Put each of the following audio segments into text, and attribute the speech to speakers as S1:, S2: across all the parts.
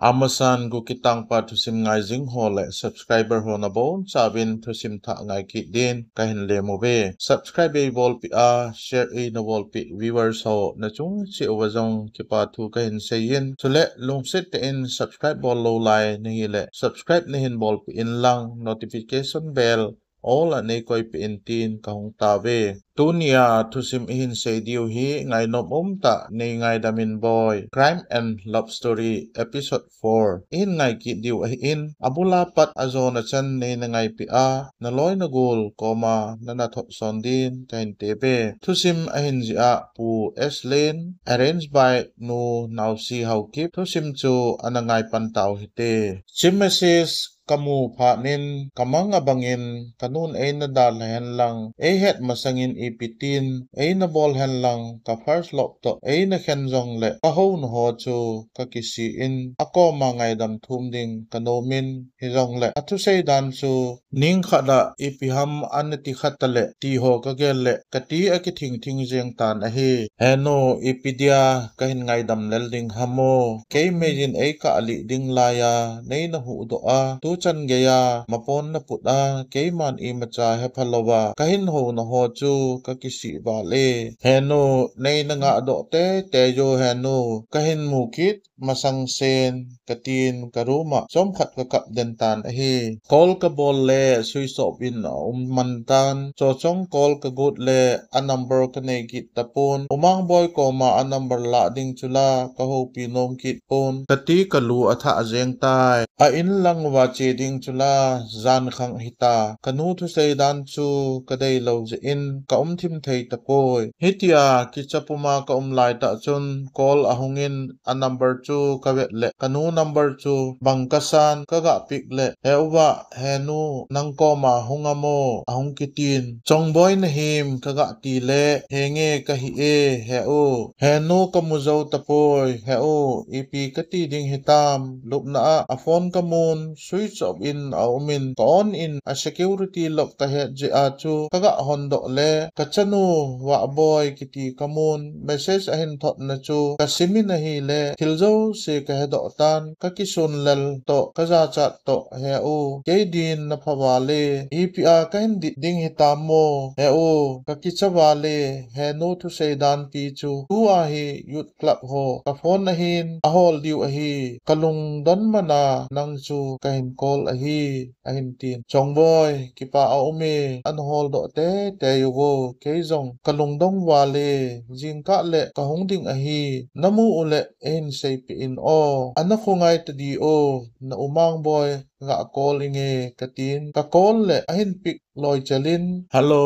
S1: Amasan gu kitang pa tusim ngai jing hole subscriber ho na bon sabin tusim tha ngai ki din kahin le mo be subscribe e bol pi a share e na bol pi viewers ho na chung chi owazong ki pa thu kahin seyin chule lungset te in subscribe bol lo lai ni le subscribe ni hin bol pi in lang notification bell all anei koi pi in tin ka hong ta ve tunia tusim ihin say diu hi ngai nom ta nei ngai damin boy crime and love story episode 4 in ngai ki diu in abula pat azona chan nei na ngai pi a na loi na gul koma na na thot son din kain tebe tusim ahin ji a pu eslin arranged by nu now see how keep tusim chu anangai pan tau hite chimesis kamu pha nin kamang abangin kanun ay na dalhen lang ay het masangin ipitin ay na bolhen lang ka first lop to ay na khenjong le ka ho no ho chu ka kisi in ako mangay dam thum ding kanomin hijong le atu say dan chu ning khada ipiham anati khatale ti ho ka gel le kati akithing thing jeng tan a hi heno ipidia kahin ngai dam lel ding hamo kay mejin ay ka ali ding laya nei na hu do a tu chan geya mapon na puta keiman I macha he phalowa kahin ho na ho chu ka kisi ba le heno nei na nga do te jo heno kahin mukit masang sen katin karuma som khat ka kap den tan hi kol ka bol le sui so bin man tan cho chong kol ka gut le a number ka nei git tapon umang boy ko ma a number la ding chula ka ho pi nom kit pon kati kalu atha ajeng tai a in lang wa che ding chula zan khang hita kanu thu sei dan chu kadai lo je in ka thim thei ta poi hitia ki chapuma ka lai ta chun call ahungin a number chu ka vet le kanu number chu bangkasan ka ga pik le hewa henu nang ko ma hungamo ahung kitin chongboy na him ka ga ti le henge ka hi e he o henu ka mu zo ta poi he o ipi ka ti ding hitam lupna a phone ka mun switch off in aumin on in a security lock ta he je a chu kaga hondo le kachanu wa boy kiti kamun message ahin thot na chu kasimi na hi le thilzo se ka he do tan ka kisun lel to kaza chat to he o ke din na phawale epia kain ding hitamo he o ka kichawale he no thu sei dan pi chu tu a hi youth club ho ka phone na hin a hol diu a hi kalung don mana nang chu kahin call a hi ahin tin chongboy kipa a umi an hol do te yugo keizong kalung dong wale jingka le ka hongding a hi namu ule en sei pi in o anakhungai ta di o na umang boy nga call inge katin ka call le ahin pik loi chalin hello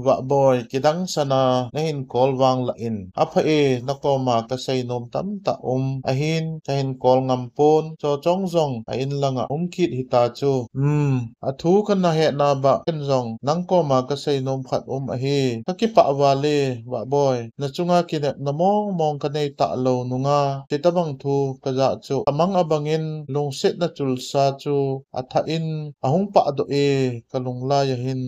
S1: wa boy kidang sana nahin call wang la in apa e nakoma ka sei nom tam ta ahin kahin call ngampon cho chong zong a in langa khit hita chu athu kan na he na ba ken zong nang koma ka sei nom khat a hi ka ki pa wale wa boy na chunga ki na mong ka nei ta lo nunga te tabang thu ka za chu amang abangin lungset na chulsa chu atha in ahung pa do e kalung la ya hin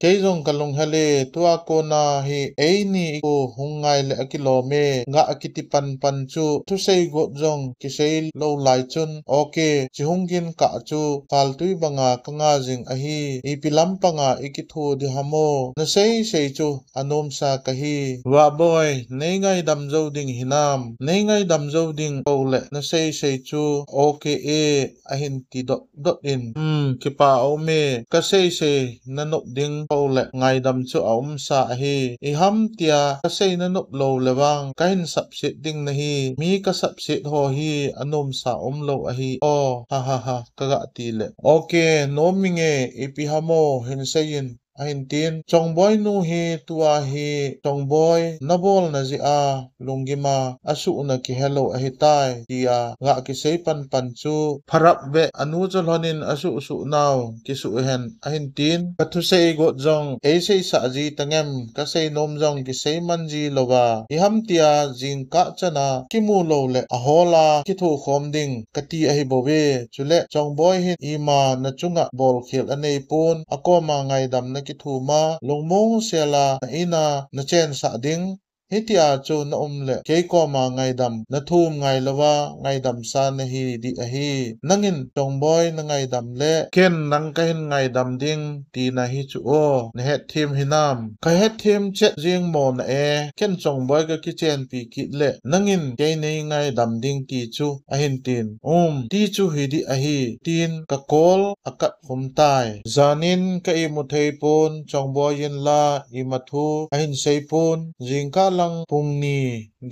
S1: keizong kalung hale tua ko na hi eini ko hungai le akilome nga akiti pan chu thu sei go jong ki sei lo lai chun okay chihungin ka chu faltui banga kanga jing a hi ipilam panga ikithu di hamo na sei chu anom sa ka hi wa boy nei ngai dam zo ding hinam nei ngai dam zo ding ole na sei chu okay e ahin ti dot in kipa ome ka sei na nop ding ole ngai dam chu sa hi I ham tia ka sei na nop lo lewang kain subsit ding na hi mi ka subsit ho hi anom sa lo a hi o ha kaga ti le okay no minge ipi hamo hin sayin ahin tin chongboy nu hi tua hi chongboy nabol na ji a lungima asu na ki hello a hitai tia nga ki sei pan chu pharap ve anu jolhonin asu naw ki su hen ahin tin pathu sei go jong e sei sa ji tangem ka sei nom jong ki sei manji lowa I ham tia jing ka chana ki mu lo le a hola ki thu khom ding kati a hi bowe chule chongboy hi ima na chunga bol khel anei pun akoma ngai dam na ki thu ma longmong sela na ina na chen sa ding hitia chu na le ke ko ma ngai dam na thum ngai lawa ngai dam sa na hi di a hi nangin tongboy na ngai dam le ken nang ka hin ngai dam ding ti na hi chu o na het thim hinam ka het thim che jing mo na ken tongboy ka ki chen pi ki le nangin ke nei ngai dam ding ti chu a hin tin ti chu hi di a hi tin ka kol akat hum tai zanin ka i mu thei pon chongboy yin la i mathu a hin sei pon jingka lang pung ni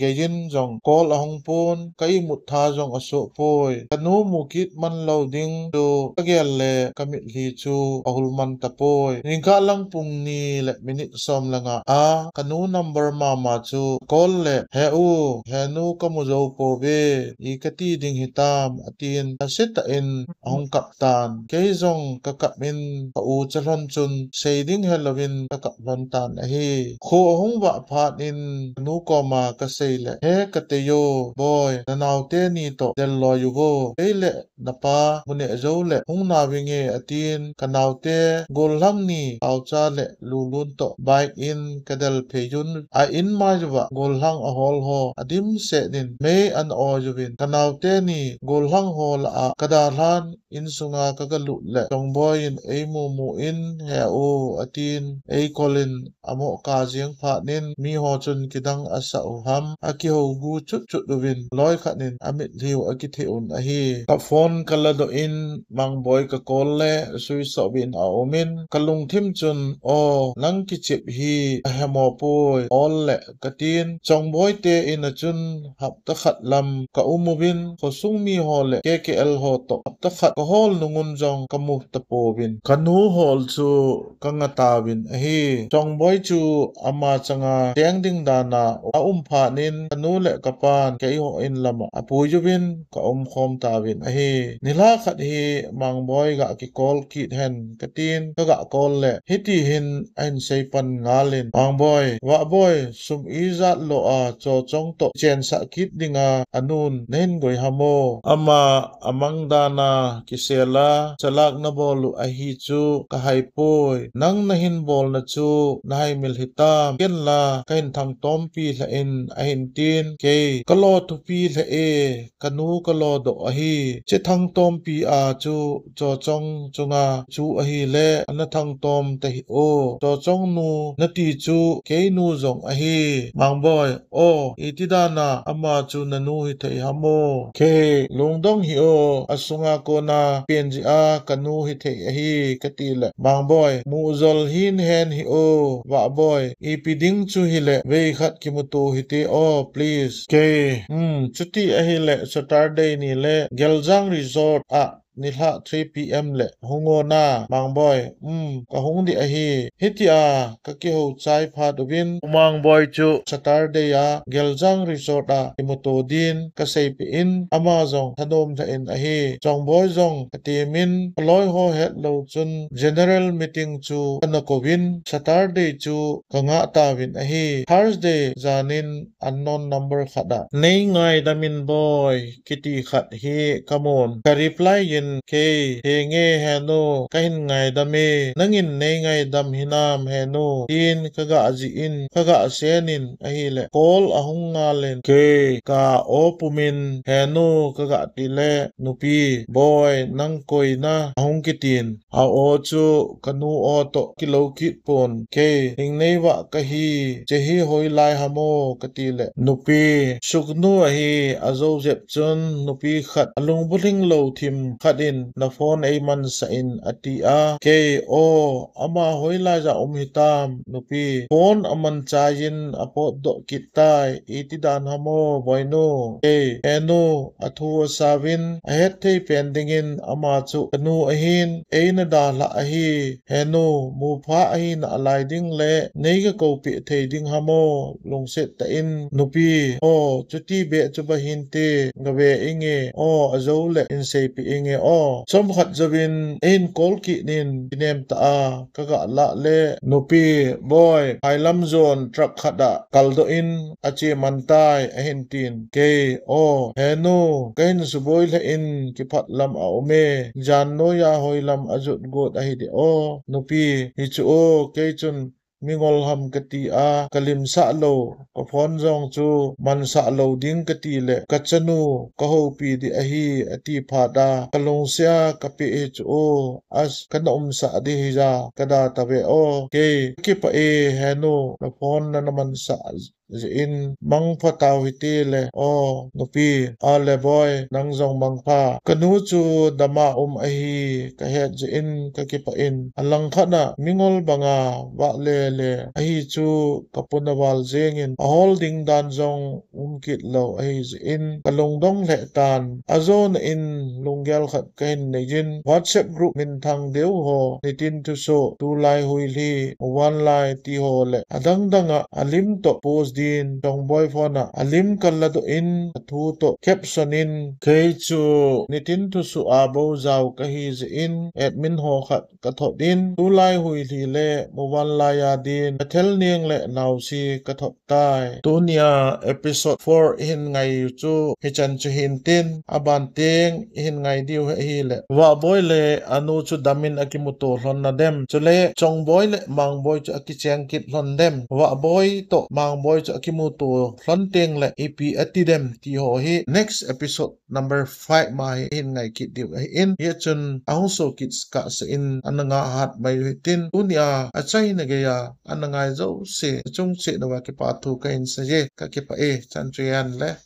S1: geyin jong kol ahong pon ka i mu tha jong aso poi kanu mukit man lo ding tu kagel le kamit hi chu ahul man ta poi jingka lang pung ni le minute som langa a kanu number mama chu kol le he u he nu ka mu zo po be I ka ti ding hitam atin asita in ahong kaptan kay jong kakapin ka u chalon chun say ding Halloween kakaplan tan ahi kho ahong wa phat in nu ko ma ka say le he ka te yo boy nanaw te ni to del lo yu go kay le napa mune zo le hong na winge atin kanaw te gol lang ni aw cha le lulun to bike in kadal pheyun a in ma jwa gol lang ahol ho adim se din me an o juwin kanaw te ni gol lang ho la a kadalan in sunga kagalu le tongboy in ei mu in he o atin ei kolin amo ka jiang pha nin mi ho chun kidang asa ham aki ho gu chut chut duwin loi khanin amit liu aki theun a hi ka phone kalado in mang boy ka kol le sui so bin a omin kalung thim chun o nang ki chip hi a hemo poi all le katin chongboy te in a chun hap ta khat lam ka umubin ko sung mi ho le kkl ho to hap ta khat ka hol nungun jong ka mu ta povin kanu hol chu kangata win a hi chongboy chu ama changa teng ding dana a pha nin kanu le kapan ke ho in lama apu yubin ka khom ta win a hi nila khat hi mang boy ga ki kol ki hen katin ka ga kol le hiti hin ein sei pan ngalin mang boy wa boy sum izat lo a cho chong to chen sa kit dinga anun nen goi hamo ama amang dana kisela chalak na bolu a hi chu ka hai poi nang na hin bol na chu na hai mil hitam ken la kain thang tom pi la in a hin tin ke kalo tu pi la e kanu kalo do a hi che thang tom pi a chu cho chong chunga chu a hi le ana thang tom te hi o cho chong nu na ti chu ke nu zong a hi mang boy o itidana ama chu na nu hi thei hamo ke lungdong hi o asunga ko na penji a kanu hi thei a hi katile mang boy mu zol hin hen hi o wa boy ipiding chu hi le ve khat ki mu tu hi te o please ke chuti a hi le Saturday ni le Geljang Resort a nilha 3 PM le hungo na mang boy ka hung di a hi hitia ka ki ho chai pha dubin mang boy chu Saturday a Geljang Resort a imoto din ka sei pi in amazon thanom tha in a hi chong boy jong katimin loi ho het lo chun general meeting chu anakovin Saturday chu kanga ta win a hi Thursday zanin unknown number khada nei ngai damin boy kiti khat hi kamon ka reply ke henge heno kahin ngai dame nangin nei ngai dam hinam heno tin kaga aji in kaga senin ahile kol ahung ngalen ke ka opumin heno kaga tile nupi boy nang koi na ahung kitin a o chu kanu o to kilo kit pon ke hing nei wa kahi chehi hoi lai hamo katile nupi suknu ahi azo jep chun nupi khat alung buling lo thim khadin na phone ei man sa in ati a ke o ama hoila ja hitam nupi phone aman chayin apot do kitai itidan hamo boino ke enu athu savin ahet thei pending in ama chu kanu ahin eina da la ahi henu mu pha ahin alai ding le neiga ko pi thei ding hamo lungset ta in nupi o chuti be chuba hinte ngawe inge o azo le in sei pi inge o som khat zawin in kol ki nin nem ta a kaga la le nupi boy hailam zone truck khada kaldo in achi mantai ahin tin ke o henu kain suboi la in ki phat lam a ome jan no ya hoi lam ajut got ahi de o nupi hi chu o ke chun mingol ham kati a kalim sa lo ka phone zong chu man sa lo ding kati le kachanu ka ho pi di a hi ati phada kalong sia ka pi e chu o as kana sa di hi ja kada tabe o ke ki pa e henu na phone na naman sa in mang phatau hitile o nupi ale boy nang zong mang pha kanu chu dama ahi ka he in ka ki pa in alang khana mingol banga wa le ahi chu kapunawal zengin a holding dan zong kit lo ahi in kalong dong le tan azon in lungyal khat kain nejin WhatsApp group min thang deu ho nitin tu so tu lai hui li one lai ti ho le adang danga alim to post din tong boy phone alim kallado in thu to caption in kei chu nitin tu su abo zau ka hi in admin ho khat ka tho din tu lai hui li le mo wan la ya din thel ning le naw si ka tho tai tunia episode 4 hin ngai chu hi chan chu hin tin aban teng hin ngai diu hi le wa boy le anu chu damin akimuto hlon na dem chule chong boy le mang boy chu akicheng kit hlon dem wa boy to mang boy chu akimuto hlon teng le ep ati dem ti ho hi next episode number 5 mai hin ngai kit diu in ye chun ahong so kits ka se in ananga hat mai tin tunia achai na ge ya anangai zo se chung se na wa ke pa thu ka in se je ka ke pa e chan trian le